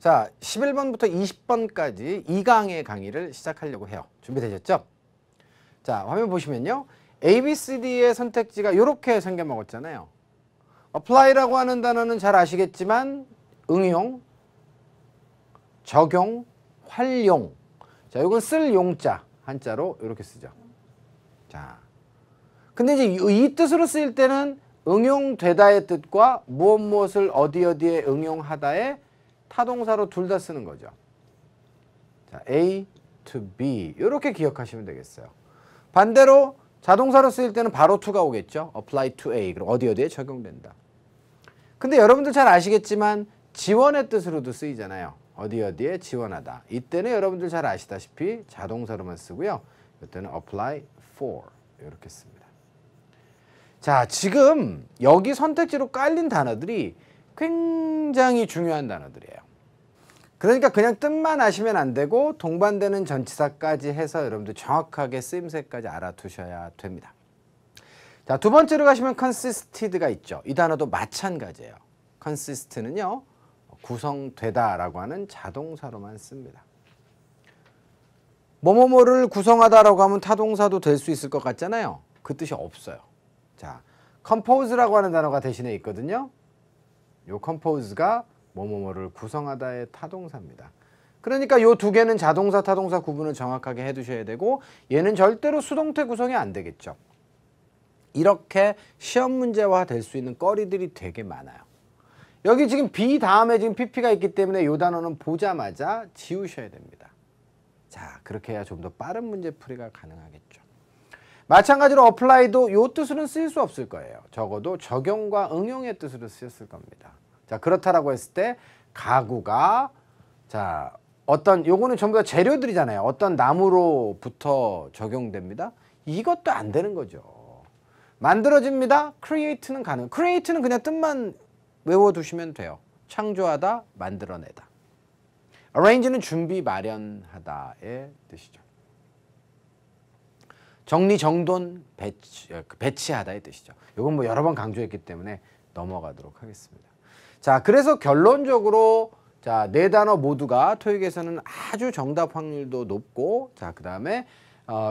자, 11번부터 20번까지 2강의 강의를 시작하려고 해요. 준비되셨죠? 자, 화면 보시면요. A, B, C, D의 선택지가 이렇게 생겨먹었잖아요. apply라고 하는 단어는 잘 아시겠지만 응용, 적용, 활용. 자, 이건 쓸 용자 한자로 이렇게 쓰죠. 자, 근데 이제 이 뜻으로 쓰일 때는 응용되다의 뜻과 무엇을 어디에 응용하다의 타동사로 둘 다 쓰는 거죠. 자, A to B 이렇게 기억하시면 되겠어요. 반대로 자동사로 쓰일 때는 바로 to가 오겠죠. apply to A. 그럼 어디에 적용된다. 근데 여러분들 잘 아시겠지만 지원의 뜻으로도 쓰이잖아요. 어디에 지원하다. 이때는 여러분들 잘 아시다시피 자동사로만 쓰고요. 이때는 apply for 이렇게 씁니다. 자, 지금 여기 선택지로 깔린 단어들이 굉장히 중요한 단어들이에요. 그러니까 그냥 뜻만 아시면 안 되고 동반되는 전치사까지 해서 여러분들 정확하게 쓰임새까지 알아두셔야 됩니다. 자, 두 번째로 가시면 consisted가 있죠. 이 단어도 마찬가지예요. consist는요, 구성되다라고 하는 자동사로만 씁니다. 뭐뭐뭐를 구성하다라고 하면 타동사도 될 수 있을 것 같잖아요. 그 뜻이 없어요. 자, compose라고 하는 단어가 대신에 있거든요. 요 compose가 뭐뭐뭐를 구성하다의 타동사입니다. 그러니까 요 두 개는 자동사, 타동사 구분을 정확하게 해두셔야 되고 얘는 절대로 수동태 구성이 안 되겠죠. 이렇게 시험 문제화 될 수 있는 거리들이 되게 많아요. 여기 지금 B 다음에 지금 PP가 있기 때문에 요 단어는 보자마자 지우셔야 됩니다. 자, 그렇게 해야 좀 더 빠른 문제풀이가 가능하겠죠. 마찬가지로 apply도 요 뜻으로는 쓰일 수 없을 거예요. 적어도 적용과 응용의 뜻으로 쓰였을 겁니다. 자, 그렇다라고 했을 때 가구가 자, 어떤 요거는 전부 다 재료들이잖아요. 어떤 나무로부터 적용됩니다. 이것도 안 되는 거죠. 만들어집니다. create는 가능. create는 그냥 뜻만 외워두시면 돼요. 창조하다, 만들어내다. arrange는 준비, 마련하다의 뜻이죠. 정리, 정돈, 배치하다의 뜻이죠. 이건 뭐 여러 번 강조했기 때문에 넘어가도록 하겠습니다. 자, 그래서 결론적으로 자, 네 단어 모두가 토익에서는 아주 정답 확률도 높고, 자, 그 다음에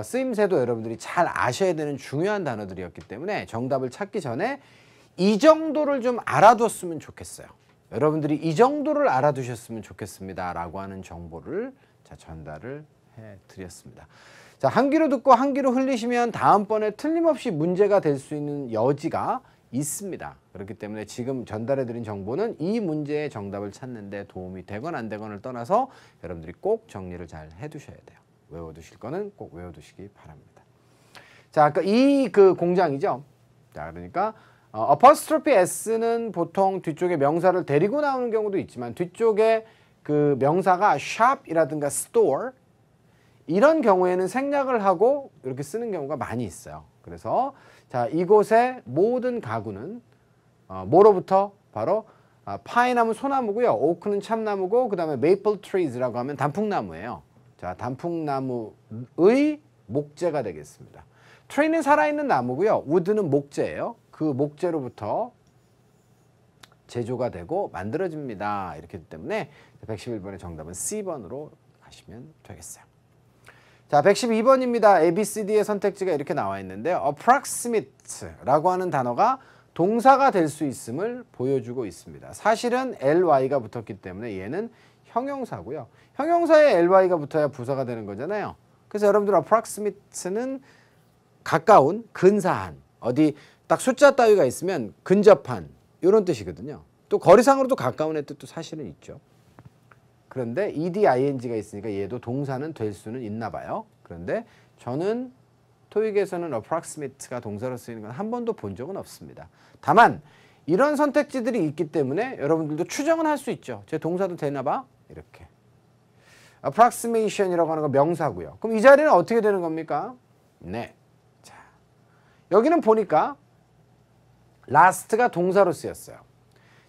쓰임새도 여러분들이 잘 아셔야 되는 중요한 단어들이었기 때문에 정답을 찾기 전에 이 정도를 좀 알아뒀으면 좋겠어요. 여러분들이 이 정도를 알아두셨으면 좋겠습니다 라고 하는 정보를 자, 전달을 해드렸습니다. 자, 한 귀로 듣고 한 귀로 흘리시면 다음번에 틀림없이 문제가 될 수 있는 여지가 있습니다. 그렇기 때문에 지금 전달해드린 정보는 이 문제의 정답을 찾는 데 도움이 되건 안 되건을 떠나서 여러분들이 꼭 정리를 잘 해두셔야 돼요. 외워두실 거는 꼭 외워두시기 바랍니다. 자, 아까 이 그 공장이죠. 자, 그러니까 apostrophe s는 보통 뒤쪽에 명사를 데리고 나오는 경우도 있지만 뒤쪽에 그 명사가 shop이라든가 store 이런 경우에는 생략을 하고 이렇게 쓰는 경우가 많이 있어요. 그래서 자, 이곳의 모든 가구는 뭐로부터? 바로 파인나무 소나무고요. 오크는 참나무고 그 다음에 메이플 트리즈라고 하면 단풍나무예요. 자, 단풍나무의 목재가 되겠습니다. 트리는 살아있는 나무고요. 우드는 목재예요. 그 목재로부터 제조가 되고 만들어집니다. 이렇기 때문에 111번의 정답은 C번으로 가시면 되겠어요. 자, 112번입니다. A, B, C, D의 선택지가 이렇게 나와 있는데요. approximate라고 하는 단어가 동사가 될 수 있음을 보여주고 있습니다. 사실은 ly가 붙었기 때문에 얘는 형용사고요. 형용사에 ly가 붙어야 부사가 되는 거잖아요. 그래서 여러분들 approximate는 가까운, 근사한, 어디 딱 숫자 따위가 있으면 근접한 이런 뜻이거든요. 또 거리상으로도 가까운의 뜻도 사실은 있죠. 그런데 ed-ing가 있으니까 얘도 동사는 될 수는 있나 봐요. 그런데 저는 토익에서는 approximate가 동사로 쓰이는 건 한 번도 본 적은 없습니다. 다만 이런 선택지들이 있기 때문에 여러분들도 추정은 할 수 있죠. 제 동사도 되나 봐? 이렇게. approximation이라고 하는 건 명사고요. 그럼 이 자리는 어떻게 되는 겁니까? 네. 자, 여기는 보니까 last가 동사로 쓰였어요.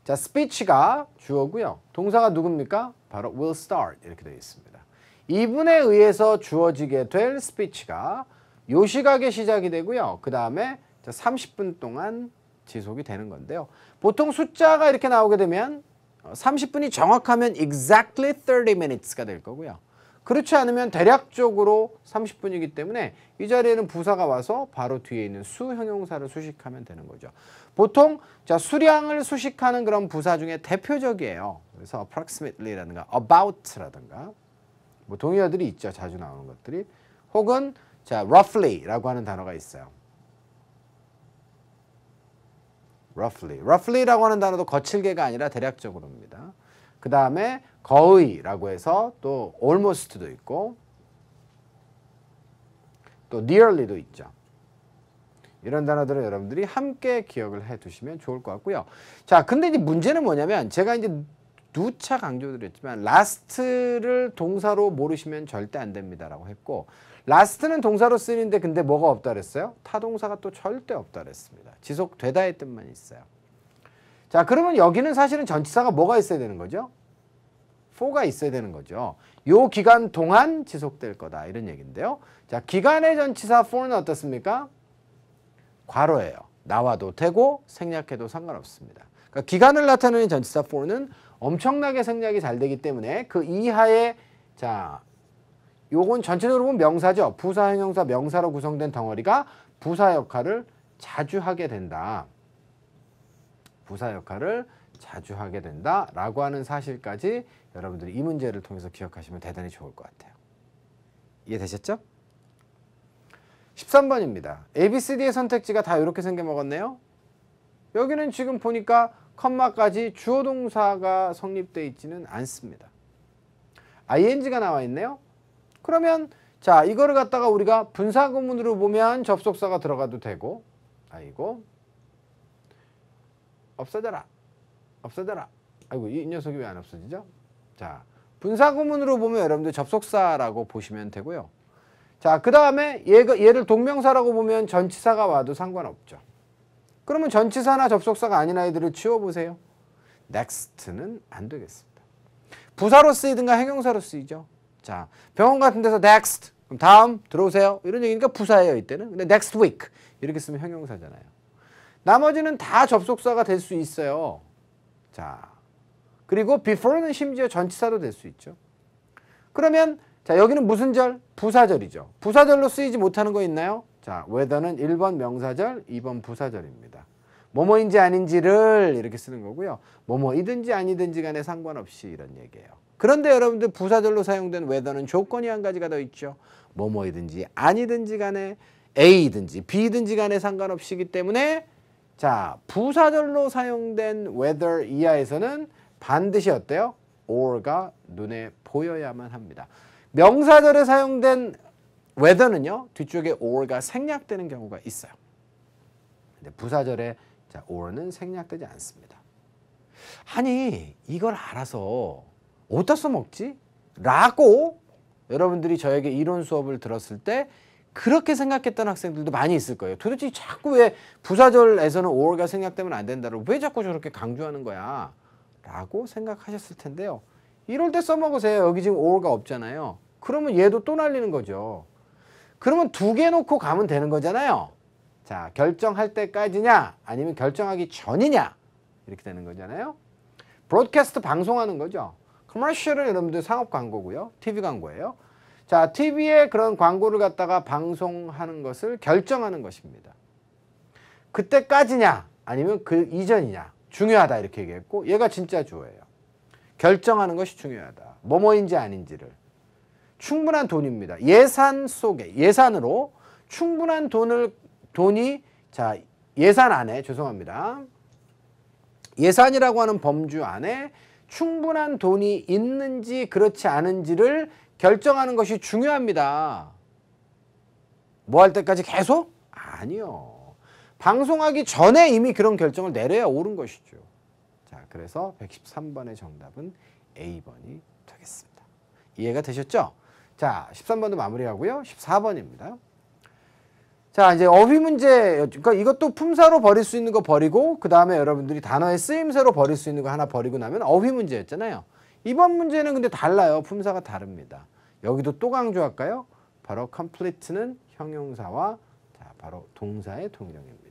자, speech가 주어고요. 동사가 누굽니까? 바로 will start 이렇게 되어 있습니다. 이분에 의해서 주어지게 될 speech가 요 시각에 시작이 되고요. 그 다음에 30분 동안 지속이 되는 건데요. 보통 숫자가 이렇게 나오게 되면 30분이 정확하면 exactly 30 minutes가 될 거고요. 그렇지 않으면 대략적으로 30분이기 때문에 이 자리에는 부사가 와서 바로 뒤에 있는 수 형용사를 수식하면 되는 거죠. 보통 자 수량을 수식하는 그런 부사 중에 대표적이에요. 그래서 approximately라든가 about라든가 뭐 동의어들이 있죠. 자주 나오는 것들이. 혹은 자 roughly라고 하는 단어가 있어요. roughly라고 하는 단어도 거칠게가 아니라 대략적으로입니다. 그 다음에 거의라고 해서 또 almost도 있고 또 nearly도 있죠. 이런 단어들을 여러분들이 함께 기억을 해 두시면 좋을 것 같고요. 자, 근데 이제 문제는 뭐냐면 제가 이제 누차 강조드렸지만 last를 동사로 모르시면 절대 안 됩니다라고 했고 last는 동사로 쓰이는데 근데 뭐가 없다 그랬어요? 타동사가 또 절대 없다 그랬습니다. 지속되다의 뜻만 있어요. 자, 그러면 여기는 사실은 전치사가 뭐가 있어야 되는 거죠? for가 있어야 되는 거죠. 요 기간 동안 지속될 거다 이런 얘기인데요. 자, 기간의 전치사 for는 어떻습니까? 괄호예요. 나와도 되고 생략해도 상관없습니다. 그러니까 기간을 나타내는 전치사 for는 엄청나게 생략이 잘 되기 때문에 그 이하에 자 요건 전체적으로 보면 명사죠. 부사, 형용사, 명사로 구성된 덩어리가 부사 역할을 자주 하게 된다. 부사 역할을 자주 하게 된다라고 하는 사실까지 여러분들이 이 문제를 통해서 기억하시면 대단히 좋을 것 같아요. 이해되셨죠? 13번입니다. ABCD의 선택지가 다 이렇게 생겨 먹었네요. 여기는 지금 보니까 컴마까지 주어 동사가 성립되어 있지는 않습니다. ing가 나와 있네요. 그러면 자 이거를 갖다가 우리가 분사구문으로 보면 접속사가 들어가도 되고 아이고 없어져라 없어져라 아이고 이 녀석이 왜 안 없어지죠? 자 분사구문으로 보면 여러분들 접속사라고 보시면 되고요. 자 그 다음에 얘를 동명사라고 보면 전치사가 와도 상관없죠. 그러면 전치사나 접속사가 아닌 아이들을 치워보세요. next는 안 되겠습니다. 부사로 쓰이든가 형용사로 쓰이죠. 자 병원 같은 데서 next 그럼 다음 들어오세요 이런 얘기니까 부사예요 이때는. 근데 next week 이렇게 쓰면 형용사잖아요. 나머지는 다 접속사가 될 수 있어요. 자 그리고 before는 심지어 전치사도 될 수 있죠. 그러면 자 여기는 무슨 절? 부사절이죠. 부사절로 쓰이지 못하는 거 있나요? 자 whether는 1번 명사절 2번 부사절입니다. 뭐뭐인지 아닌지를 이렇게 쓰는 거고요. 뭐뭐이든지 아니든지 간에 상관없이 이런 얘기예요. 그런데 여러분들 부사절로 사용된 whether는 조건이 한 가지가 더 있죠. 뭐뭐이든지 아니든지 간에 A든지 B든지 간에 상관없이기 때문에 자 부사절로 사용된 whether 이하에서는 반드시 어때요? or가 눈에 보여야만 합니다. 명사절에 사용된 whether는요. 뒤쪽에 or가 생략되는 경우가 있어요. 근데 부사절에 자 or는 생략되지 않습니다. 아니 이걸 알아서 어디다 써먹지? 라고 여러분들이 저에게 이론 수업을 들었을 때 그렇게 생각했던 학생들도 많이 있을 거예요. 도대체 자꾸 왜 부사절에서는 or가 생략되면 안 된다고 왜 자꾸 저렇게 강조하는 거야? 라고 생각하셨을 텐데요. 이럴 때 써먹으세요. 여기 지금 or가 없잖아요. 그러면 얘도 또 날리는 거죠. 그러면 두 개 놓고 가면 되는 거잖아요. 자, 결정할 때까지냐 아니면 결정하기 전이냐 이렇게 되는 거잖아요. 브로드캐스트 방송하는 거죠. 커머셜은 여러분들 상업 광고고요. TV 광고예요. 자, TV에 그런 광고를 갖다가 방송하는 것을 결정하는 것입니다. 그때까지냐 아니면 그 이전이냐 중요하다 이렇게 얘기했고 얘가 진짜 주어예요. 결정하는 것이 중요하다. 뭐뭐인지 아닌지를. 충분한 돈입니다. 예산 속에 예산으로 충분한 돈이 자 예산 안에 죄송합니다. 예산이라고 하는 범주 안에 충분한 돈이 있는지 그렇지 않은지를 결정하는 것이 중요합니다. 뭐 할 때까지 계속? 아니요. 방송하기 전에 이미 그런 결정을 내려야 옳은 것이죠. 자, 그래서 113번의 정답은 A번이 되겠습니다. 이해가 되셨죠? 자, 13번도 마무리하고요. 14번입니다. 자, 이제 어휘 문제, 그러니까 이것도 품사로 버릴 수 있는 거 버리고 그 다음에 여러분들이 단어의 쓰임새로 버릴 수 있는 거 하나 버리고 나면 어휘 문제였잖아요. 이번 문제는 근데 달라요. 품사가 다릅니다. 여기도 또 강조할까요? 바로 complete는 형용사와 자, 바로 동사의 통일형입니다.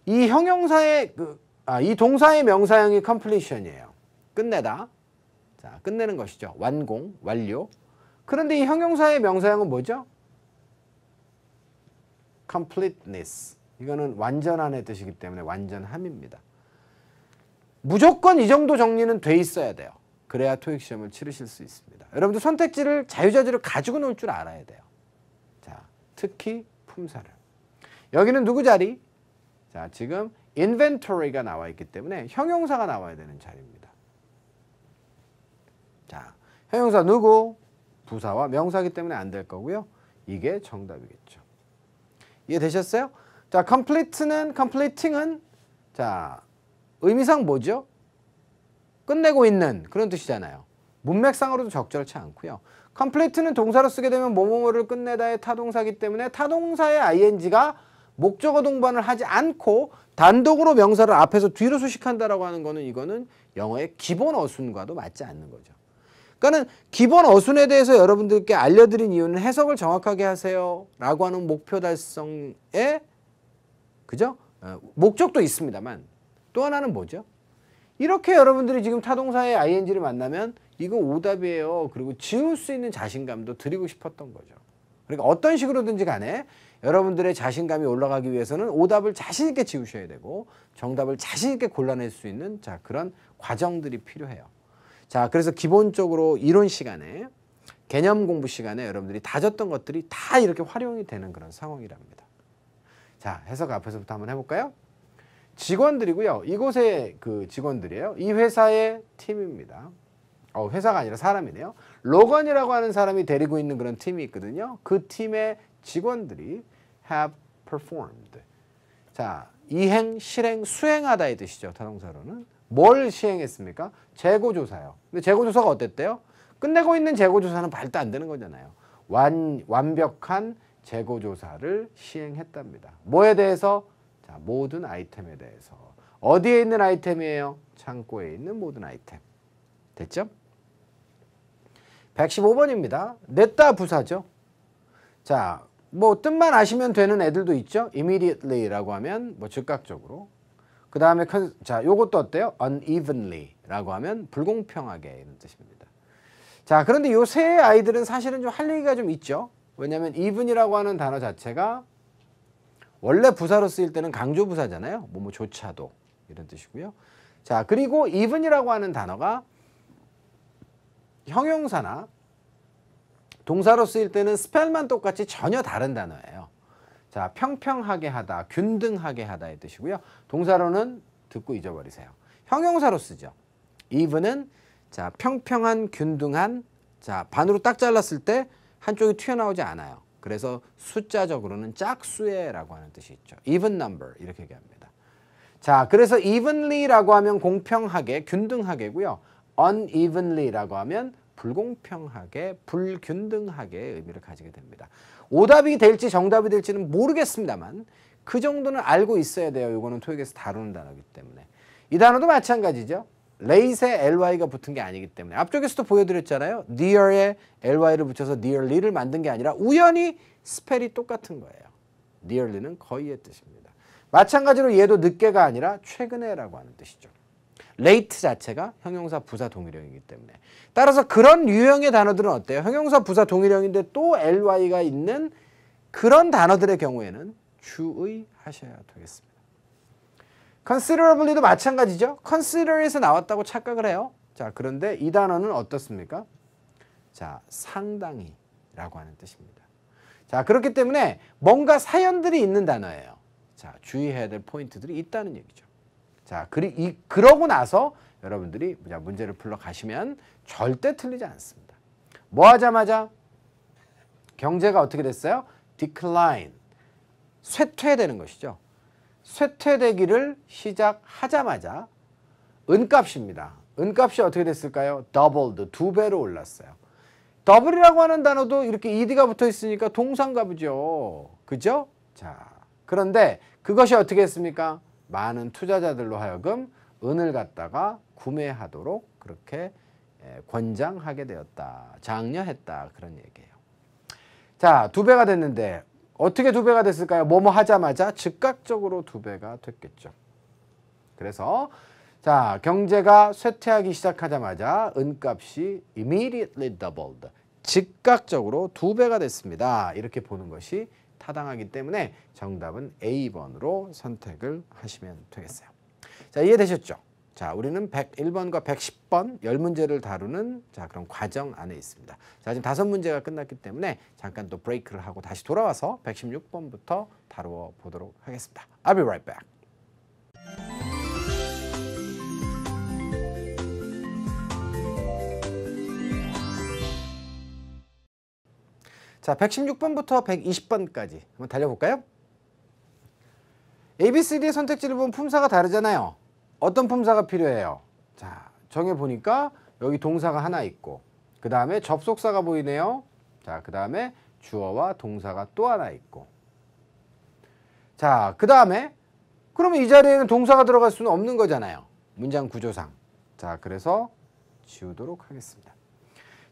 이 형용사의 이 동사의 명사형이 completion이에요. 끝내다. 자, 끝내는 것이죠. 완공, 완료. 그런데 이 형용사의 명사형은 뭐죠? completeness. 이거는 완전한의 뜻이기 때문에 완전함입니다. 무조건 이 정도 정리는 돼 있어야 돼요. 그래야 토익 시험을 치르실 수 있습니다. 여러분들 선택지를 자유자재로 가지고 놀 줄 알아야 돼요. 자, 특히 품사를. 여기는 누구 자리? 자, 지금 inventory가 나와 있기 때문에 형용사가 나와야 되는 자리입니다. 자, 형용사 누구? 부사와 명사이기 때문에 안 될 거고요. 이게 정답이겠죠. 이해되셨어요? 자, completing은 자, 의미상 뭐죠? 끝내고 있는 그런 뜻이잖아요. 문맥상으로도 적절치 않고요. complete는 동사로 쓰게 되면 뭐뭐뭐를 끝내다의 타동사이기 때문에 타동사의 ing가 목적어 동반을 하지 않고 단독으로 명사를 앞에서 뒤로 수식한다라고 하는 거는 이거는 영어의 기본 어순과도 맞지 않는 거죠. 그러니까는 기본 어순에 대해서 여러분들께 알려드린 이유는 해석을 정확하게 하세요 라고 하는 목표 달성에 그죠? 목적도 있습니다만 또 하나는 뭐죠? 이렇게 여러분들이 지금 타동사의 ing를 만나면 이거 오답이에요. 그리고 지울 수 있는 자신감도 드리고 싶었던 거죠. 그러니까 어떤 식으로든지 간에 여러분들의 자신감이 올라가기 위해서는 오답을 자신 있게 지우셔야 되고 정답을 자신 있게 골라낼 수 있는 자 그런 과정들이 필요해요. 자, 그래서 기본적으로 이론 시간에 개념 공부 시간에 여러분들이 다졌던 것들이 다 이렇게 활용이 되는 그런 상황이랍니다. 자, 해석 앞에서부터 한번 해볼까요? 직원들이고요. 이곳의 그 직원들이에요. 이 회사의 팀입니다. 회사가 아니라 사람이네요. 로건이라고 하는 사람이 데리고 있는 그런 팀이 있거든요. 그 팀의 직원들이 have performed. 자, 이행, 실행, 수행하다의 뜻이죠. 타동사로는. 뭘 시행했습니까? 재고조사요. 근데 재고조사가 어땠대요? 끝내고 있는 재고조사는 발도 안 되는 거잖아요. 완벽한 재고조사를 시행했답니다. 뭐에 대해서? 자, 모든 아이템에 대해서. 어디에 있는 아이템이에요? 창고에 있는 모든 아이템. 됐죠? 115번입니다. 냈다 부사죠. 자, 뭐 뜻만 아시면 되는 애들도 있죠. immediately라고 하면 뭐 즉각적으로. 그 다음에 자, 요것도 어때요? unevenly라고 하면 불공평하게 이런 뜻입니다. 자, 그런데 요 세 아이들은 사실은 좀 할 얘기가 좀 있죠. 왜냐하면 even이라고 하는 단어 자체가 원래 부사로 쓰일 때는 강조 부사잖아요. 뭐뭐조차도 이런 뜻이고요. 자, 그리고 even이라고 하는 단어가 형용사나 동사로 쓰일 때는 스펠만 똑같이 전혀 다른 단어예요. 자, 평평하게 하다, 균등하게 하다의 뜻이고요. 동사로는 듣고 잊어버리세요. 형용사로 쓰죠. even은 자, 평평한, 균등한. 자, 반으로 딱 잘랐을 때 한쪽이 튀어나오지 않아요. 그래서 숫자적으로는 짝수의라고 하는 뜻이 있죠. even number 이렇게 얘기합니다. 자, 그래서 evenly라고 하면 공평하게, 균등하게고요. unevenly라고 하면 불공평하게, 불균등하게 의미를 가지게 됩니다. 오답이 될지 정답이 될지는 모르겠습니다만 그 정도는 알고 있어야 돼요. 이거는 토익에서 다루는 단어이기 때문에. 이 단어도 마찬가지죠. late에 ly가 붙은 게 아니기 때문에 앞쪽에서도 보여드렸잖아요. near에 ly를 붙여서 nearly를 만든 게 아니라 우연히 스펠이 똑같은 거예요. nearly는 거의의 뜻입니다. 마찬가지로 얘도 늦게가 아니라 최근에라고 하는 뜻이죠. late 자체가 형용사 부사 동일형이기 때문에 따라서 그런 유형의 단어들은 어때요? 형용사 부사 동일형인데 또 ly가 있는 그런 단어들의 경우에는 주의하셔야 되겠습니다. considerably도 마찬가지죠. consider에서 나왔다고 착각을 해요. 자, 그런데 이 단어는 어떻습니까? 자, 상당히 라고 하는 뜻입니다. 자, 그렇기 때문에 뭔가 사연들이 있는 단어예요. 자, 주의해야 될 포인트들이 있다는 얘기죠. 자, 그러고 나서 여러분들이 문제를 풀러 가시면 절대 틀리지 않습니다. 뭐 하자마자 경제가 어떻게 됐어요? decline, 쇠퇴되는 것이죠. 쇠퇴되기를 시작하자마자 은값입니다. 은값이 어떻게 됐을까요? doubled, 2배로 올랐어요. double이라고 하는 단어도 이렇게 ed가 붙어 있으니까 동상가부죠. 그죠? 자, 그런데 그것이 어떻게 했습니까? 많은 투자자들로 하여금 은을 갖다가 구매하도록 그렇게 권장하게 되었다. 장려했다. 그런 얘기예요. 자, 2배가 됐는데 어떻게 2배가 됐을까요? 뭐뭐 하자마자 즉각적으로 2배가 됐겠죠. 그래서 자, 경제가 쇠퇴하기 시작하자마자 은값이 immediately doubled. 즉각적으로 2배가 됐습니다. 이렇게 보는 것이 타당하기 때문에 정답은 A번으로 선택을 하시면 되겠어요. 자, 이해되셨죠? 자, 우리는 101번과 110번 10문제를 다루는 자, 그런 과정 안에 있습니다. 자, 지금 5문제가 끝났기 때문에 잠깐 또 브레이크를 하고 다시 돌아와서 116번부터 다루어 보도록 하겠습니다. I'll be right back. 자, 116번부터 120번까지 한번 달려볼까요? A, B, C, D의 선택지를 보면 품사가 다르잖아요. 어떤 품사가 필요해요? 자, 정해보니까 여기 동사가 하나 있고 그 다음에 접속사가 보이네요. 자, 그 다음에 주어와 동사가 또 하나 있고 자, 그 다음에 그러면 이 자리에는 동사가 들어갈 수는 없는 거잖아요. 문장 구조상. 자, 그래서 지우도록 하겠습니다.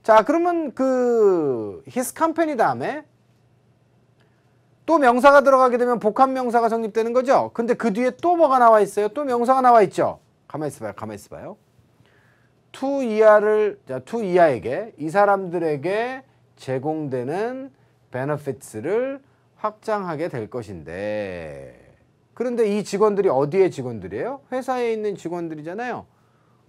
자, 그러면 그 his company 다음에 또 명사가 들어가게 되면 복합명사가 성립되는 거죠. 근데 그 뒤에 또 뭐가 나와 있어요? 또 명사가 나와 있죠. 가만히 있어봐요. 가만히 있어봐요. to 이하에게 이 사람들에게 제공되는 benefits를 확장하게 될 것인데 그런데 이 직원들이 어디의 직원들이에요? 회사에 있는 직원들이잖아요.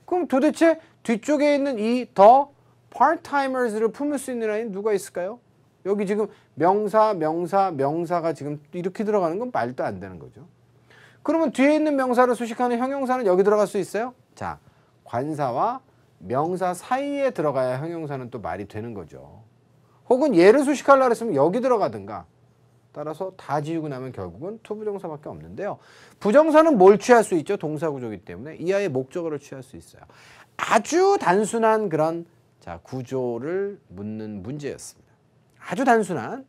그럼 도대체 뒤쪽에 있는 이 더 part-timers를 품을 수 있는 아이는 누가 있을까요? 여기 지금 명사가 지금 이렇게 들어가는 건 말도 안 되는 거죠. 그러면 뒤에 있는 명사를 수식하는 형용사는 여기 들어갈 수 있어요? 자, 관사와 명사 사이에 들어가야 형용사는 또 말이 되는 거죠. 혹은 얘를 수식하려고 했으면 여기 들어가든가. 따라서 다 지우고 나면 결국은 투부정사밖에 없는데요. 부정사는 뭘 취할 수 있죠? 동사구조이기 때문에 이하의 목적어를 취할 수 있어요. 아주 단순한 그런 자, 구조를 묻는 문제였습니다. 아주 단순한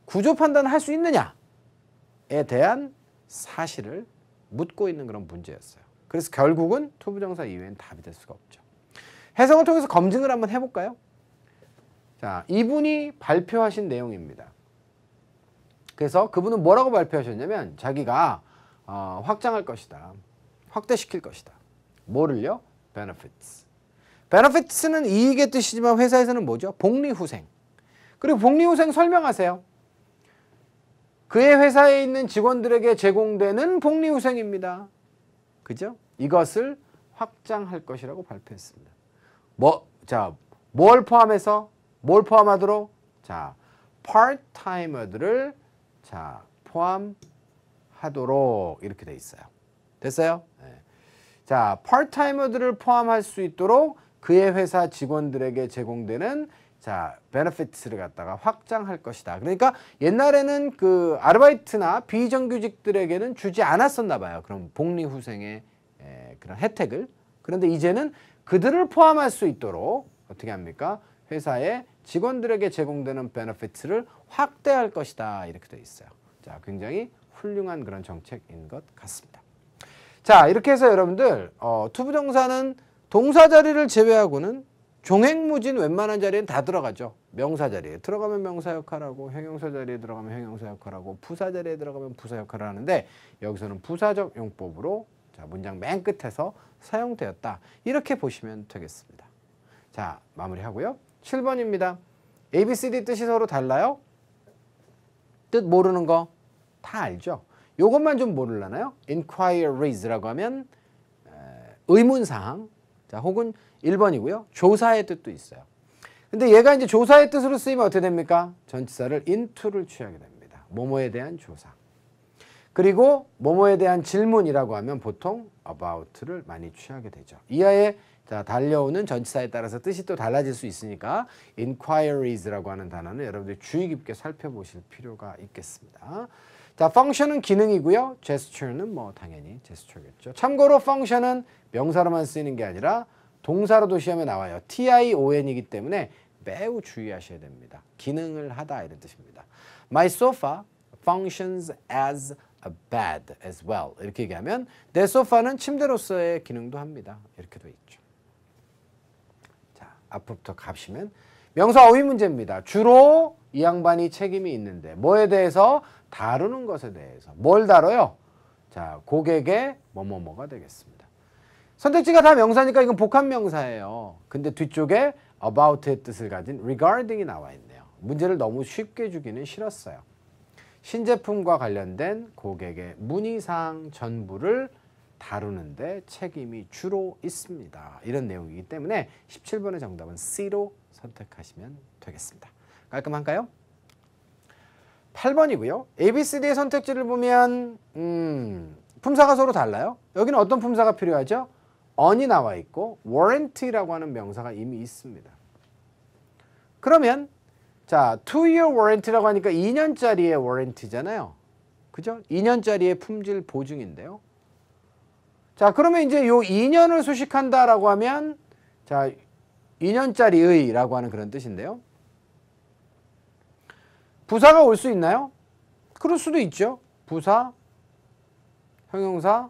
구조 판단을 할 수 있느냐에 대한 사실을 묻고 있는 그런 문제였어요. 그래서 결국은 투부정사 이외엔 답이 될 수가 없죠. 해석을 통해서 검증을 한번 해볼까요? 자, 이분이 발표하신 내용입니다. 그래서 그분은 뭐라고 발표하셨냐면 자기가 확장할 것이다. 확대시킬 것이다. 뭐를요? benefits. benefits는 이익의 뜻이지만 회사에서는 뭐죠? 복리후생. 그리고 복리후생 설명하세요. 그의 회사에 있는 직원들에게 제공되는 복리후생입니다. 그죠? 이것을 확장할 것이라고 발표했습니다. 뭘 포함해서? 뭘 포함하도록? 자, part-timer들을 자, 포함하도록 이렇게 돼 있어요. 됐어요? 네. 자, part-timer들을 포함할 수 있도록 그의 회사 직원들에게 제공되는 자, benefits를 갖다가 확장할 것이다. 그러니까 옛날에는 그 아르바이트나 비정규직들에게는 주지 않았었나 봐요. 그런 복리후생의 그런 혜택을. 그런데 이제는 그들을 포함할 수 있도록 어떻게 합니까? 회사의 직원들에게 제공되는 benefits를 확대할 것이다. 이렇게 돼 있어요. 자, 굉장히 훌륭한 그런 정책인 것 같습니다. 자, 이렇게 해서 여러분들 투부정사는 동사 자리를 제외하고는 종횡무진 웬만한 자리엔 다 들어가죠. 명사 자리에 들어가면 명사 역할하고 형용사 자리에 들어가면 형용사 역할하고 부사 자리에 들어가면 부사 역할을 하는데 여기서는 부사적 용법으로 자, 문장 맨 끝에서 사용되었다. 이렇게 보시면 되겠습니다. 자, 마무리하고요. 7번입니다. A, B, C, D 뜻이 서로 달라요? 뜻 모르는 거 다 알죠? 요것만 좀 모르려나요? inquiries라고 하면 의문사항, 자, 혹은 1번이고요. 조사의 뜻도 있어요. 근데 얘가 이제 조사의 뜻으로 쓰이면 어떻게 됩니까? 전치사를 into를 취하게 됩니다. 뭐뭐에 대한 조사. 그리고 뭐뭐에 대한 질문이라고 하면 보통 about를 많이 취하게 되죠. 이하에 자, 달려오는 전치사에 따라서 뜻이 또 달라질 수 있으니까 inquiries라고 하는 단어는 여러분들이 주의 깊게 살펴보실 필요가 있겠습니다. 자, function은 기능이고요. gesture는 뭐 당연히 gesture겠죠. 참고로 function은 명사로만 쓰이는 게 아니라 동사로도 시험에 나와요. tion이기 때문에 매우 주의하셔야 됩니다. 기능을 하다 이런 뜻입니다. My sofa functions as a bed as well. 이렇게 얘기하면 내 소파는 침대로서의 기능도 합니다. 이렇게 돼 있죠. 자, 앞부터 가시면 명사 어휘 문제입니다. 주로 이 양반이 책임이 있는데 뭐에 대해서? 다루는 것에 대해서. 뭘 다뤄요? 자, 고객의 뭐뭐뭐가 되겠습니다. 선택지가 다 명사니까 이건 복합명사예요. 근데 뒤쪽에 about의 뜻을 가진 regarding이 나와 있네요. 문제를 너무 쉽게 주기는 싫었어요. 신제품과 관련된 고객의 문의사항 전부를 다루는데 책임이 주로 있습니다. 이런 내용이기 때문에 17번의 정답은 C로 선택하시면 되겠습니다. 깔끔한가요? 8번이고요. ABCD의 선택지를 보면 품사가 서로 달라요. 여기는 어떤 품사가 필요하죠? on이 나와 있고 warranty라고 하는 명사가 이미 있습니다. 그러면 자, 2-year warranty라고 하니까 2년짜리의 warranty잖아요. 그죠? 2년짜리의 품질 보증인데요. 자, 그러면 이제 요 2년을 수식한다라고 하면 자, 2년짜리의라고 하는 그런 뜻인데요. 부사가 올 수 있나요? 그럴 수도 있죠. 부사, 형용사,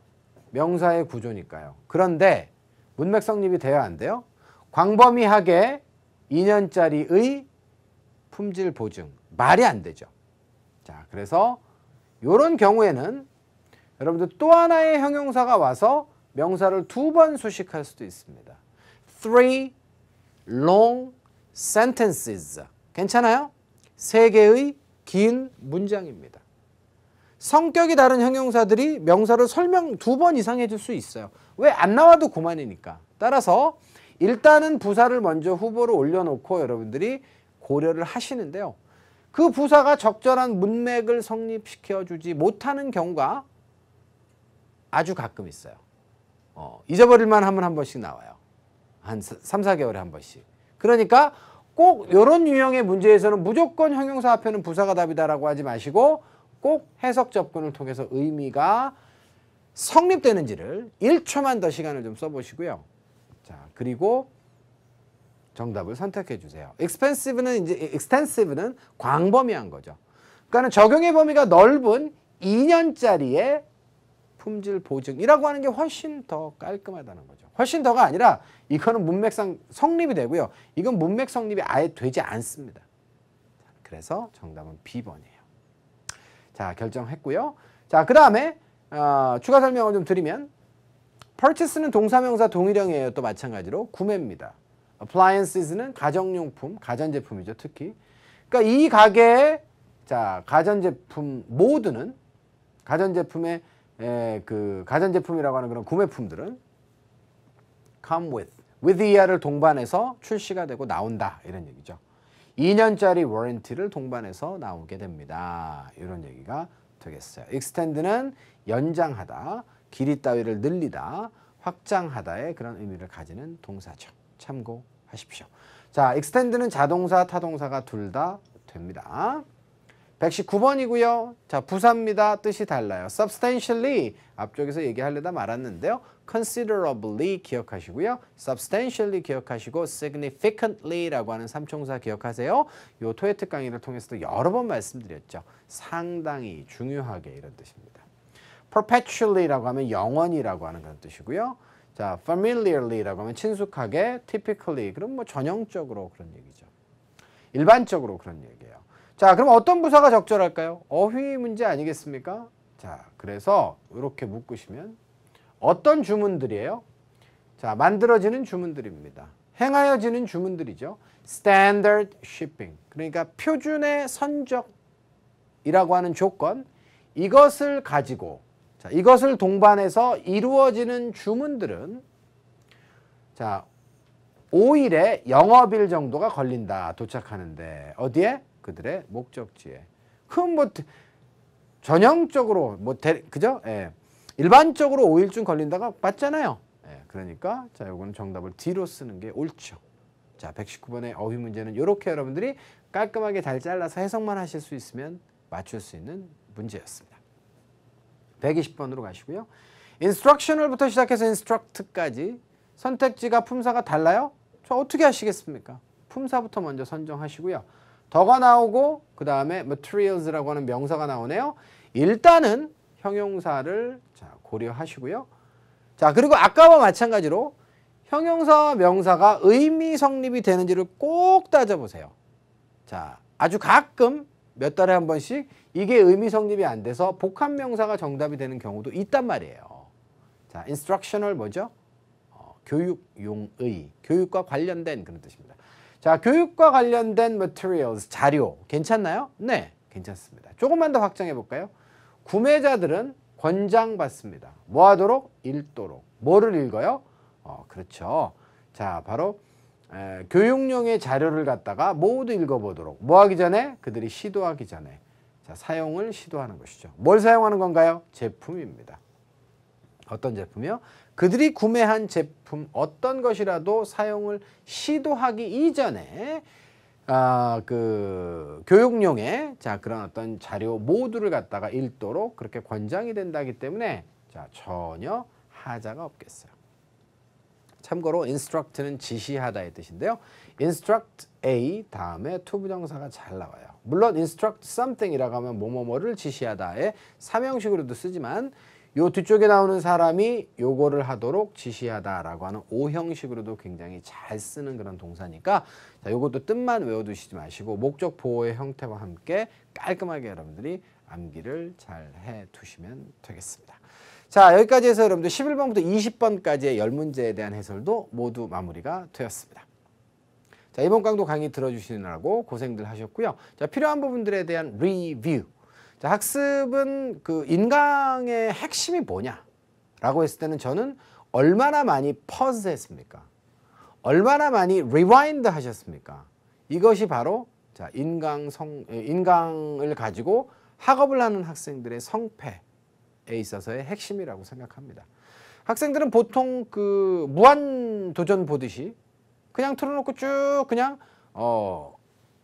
명사의 구조니까요. 그런데 문맥 성립이 돼야 안 돼요. 광범위하게 2년짜리의 품질 보증. 말이 안 되죠. 자, 그래서 이런 경우에는 여러분들 또 하나의 형용사가 와서 명사를 2번 수식할 수도 있습니다. 3 long sentences. 괜찮아요? 3개의 긴 문장입니다. 성격이 다른 형용사들이 명사를 설명 2번 이상 해줄 수 있어요. 왜? 안 나와도 그만이니까. 따라서 일단은 부사를 먼저 후보로 올려놓고 여러분들이 고려를 하시는데요. 그 부사가 적절한 문맥을 성립시켜주지 못하는 경우가 아주 가끔 있어요. 잊어버릴만 하면 한 번씩 나와요. 한 3, 4개월에 한 번씩. 그러니까 꼭 이런 유형의 문제에서는 무조건 형용사 앞에는 부사가 답이다라고 하지 마시고 꼭 해석 접근을 통해서 의미가 성립되는지를 1초만 더 시간을 좀 써보시고요. 자, 그리고 정답을 선택해 주세요. extensive는 광범위한 거죠. 그러니까 적용의 범위가 넓은 2년짜리의 품질 보증이라고 하는 게 훨씬 더 깔끔하다는 거죠. 훨씬 더가 아니라 이거는 문맥상 성립이 되고요. 이건 문맥 성립이 아예 되지 않습니다. 그래서 정답은 B번이에요. 자, 결정했고요. 자, 그 다음에 추가 설명을 좀 드리면 purchase는 동사명사 동일형이에요. 또 마찬가지로 구매입니다. appliances는 가정용품, 가전제품이죠. 특히. 그러니까 이 가게의 자, 가전제품 모두는 가전제품의 그 가전제품이라고 하는 그런 구매품들은 come with ER을 동반해서 출시가 되고 나온다. 이런 얘기죠. 2년짜리 워런티를 동반해서 나오게 됩니다. 이런 얘기가 되겠어요. extend는 연장하다, 길이 따위를 늘리다, 확장하다의 그런 의미를 가지는 동사죠. 참고하십시오. 자, extend는 자동사, 타동사가 둘 다 됩니다. 119번이고요. 자, 부사입니다. 뜻이 달라요. substantially 앞쪽에서 얘기하려다 말았는데요. considerably 기억하시고요. substantially 기억하시고 significantly라고 하는 삼총사 기억하세요. 요 토해특 강의를 통해서도 여러 번 말씀드렸죠. 상당히 중요하게 이런 뜻입니다. perpetually라고 하면 영원이라고 하는 그런 뜻이고요. 자, familiarly라고 하면 친숙하게, typically 그럼 뭐 전형적으로 그런 얘기죠. 일반적으로 그런 얘기예요. 자, 그럼 어떤 부사가 적절할까요? 어휘 문제 아니겠습니까? 자, 그래서 이렇게 묶으시면 어떤 주문들이에요? 자, 만들어지는 주문들입니다. 행하여지는 주문들이죠. standard shipping. 그러니까 표준의 선적이라고 하는 조건, 이것을 가지고 자, 이것을 동반해서 이루어지는 주문들은 자, 5일에 영업일 정도가 걸린다. 도착하는데 어디에? 그들의 목적지에. 그럼 뭐 전형적으로 뭐 그죠? 예. 일반적으로 5일쯤 걸린다가 맞잖아요. 예. 그러니까 자, 요거는 정답을 D로 쓰는 게 옳죠. 자, 119번의 어휘 문제는 이렇게 여러분들이 깔끔하게 잘 잘라서 해석만 하실 수 있으면 맞출 수 있는 문제였습니다. 120번으로 가시고요. instructional부터 시작해서 instruct까지 선택지가 품사가 달라요? 저 어떻게 하시겠습니까? 품사부터 먼저 선정하시고요. 더가 나오고 그 다음에 materials라고 하는 명사가 나오네요. 일단은 형용사를 자, 고려하시고요. 자, 그리고 아까와 마찬가지로 형용사와 명사가 의미 성립이 되는지를 꼭 따져보세요. 자, 아주 가끔 몇 달에 한 번씩 이게 의미 성립이 안 돼서 복합명사가 정답이 되는 경우도 있단 말이에요. 자, instructional 뭐죠? 교육용의, 교육과 관련된 그런 뜻입니다. 자, 교육과 관련된 materials, 자료 괜찮나요? 네, 괜찮습니다. 조금만 더 확장해 볼까요? 구매자들은 권장받습니다. 뭐 하도록? 읽도록. 뭐를 읽어요? 그렇죠. 자, 바로 교육용의 자료를 갖다가 모두 읽어보도록. 뭐 하기 전에? 그들이 시도하기 전에. 자, 사용을 시도하는 것이죠. 뭘 사용하는 건가요? 제품입니다. 어떤 제품이요? 그들이 구매한 제품 어떤 것이라도 사용을 시도하기 이전에 그 교육용의 자 그런 어떤 자료 모두를 갖다가 읽도록 그렇게 권장이 된다기 때문에 자 전혀 하자가 없겠어요. 참고로 instruct는 지시하다의 뜻인데요. instruct A 다음에 to 부정사가 잘 나와요. 물론 instruct something이라고 하면 뭐뭐뭐를 지시하다의 삼형식으로도 쓰지만 요 뒤쪽에 나오는 사람이 요거를 하도록 지시하다라고 하는 오형식으로도 굉장히 잘 쓰는 그런 동사니까 자, 요것도 뜻만 외워두시지 마시고 목적 보호의 형태와 함께 깔끔하게 여러분들이 암기를 잘 해두시면 되겠습니다. 자, 여기까지 해서 여러분들 11번부터 20번까지의 10문제에 대한 해설도 모두 마무리가 되었습니다. 자, 이번 강도 강의 들어주시느라고 고생들 하셨고요. 자, 필요한 부분들에 대한 리뷰. 자, 학습은 그 인강의 핵심이 뭐냐라고 했을 때는 저는 얼마나 많이 퍼즈 했습니까? 얼마나 많이 리와인드 하셨습니까? 이것이 바로 자, 인강을 가지고 학업을 하는 학생들의 성패에 있어서의 핵심이라고 생각합니다. 학생들은 보통 그 무한 도전 보듯이 그냥 틀어놓고 쭉 그냥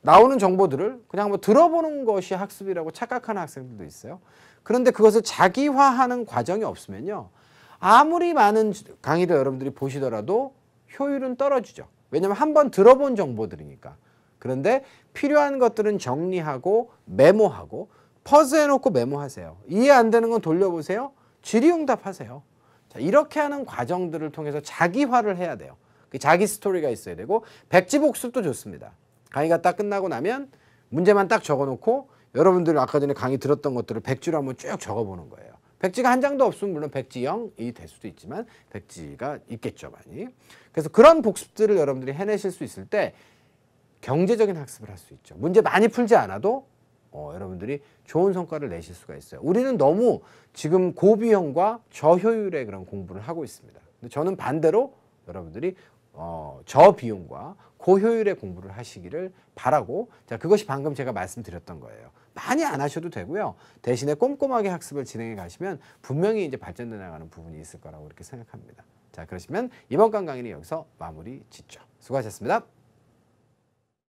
나오는 정보들을 그냥 뭐 들어보는 것이 학습이라고 착각하는 학생들도 있어요. 그런데 그것을 자기화하는 과정이 없으면요. 아무리 많은 강의를 여러분들이 보시더라도 효율은 떨어지죠. 왜냐하면 한번 들어본 정보들이니까. 그런데 필요한 것들은 정리하고 메모하고 퍼즈해놓고 메모하세요. 이해 안 되는 건 돌려보세요. 질의응답하세요. 자, 이렇게 하는 과정들을 통해서 자기화를 해야 돼요. 자기 스토리가 있어야 되고 백지복습도 좋습니다. 강의가 딱 끝나고 나면 문제만 딱 적어놓고 여러분들 아까 전에 강의 들었던 것들을 백지로 한번 쭉 적어보는 거예요. 백지가 한 장도 없으면 물론 백지 0이 될 수도 있지만 백지가 있겠죠, 많이. 그래서 그런 복습들을 여러분들이 해내실 수 있을 때 경제적인 학습을 할 수 있죠. 문제 많이 풀지 않아도 여러분들이 좋은 성과를 내실 수가 있어요. 우리는 너무 지금 고비용과 저효율의 그런 공부를 하고 있습니다. 근데 저는 반대로 여러분들이 저비용과 고효율의 공부를 하시기를 바라고 자 그것이 방금 제가 말씀드렸던 거예요. 많이 안 하셔도 되고요. 대신에 꼼꼼하게 학습을 진행해 가시면 분명히 이제 발전돼 나가는 부분이 있을 거라고 이렇게 생각합니다. 자 그러시면 이번 강의는 여기서 마무리 짓죠. 수고하셨습니다.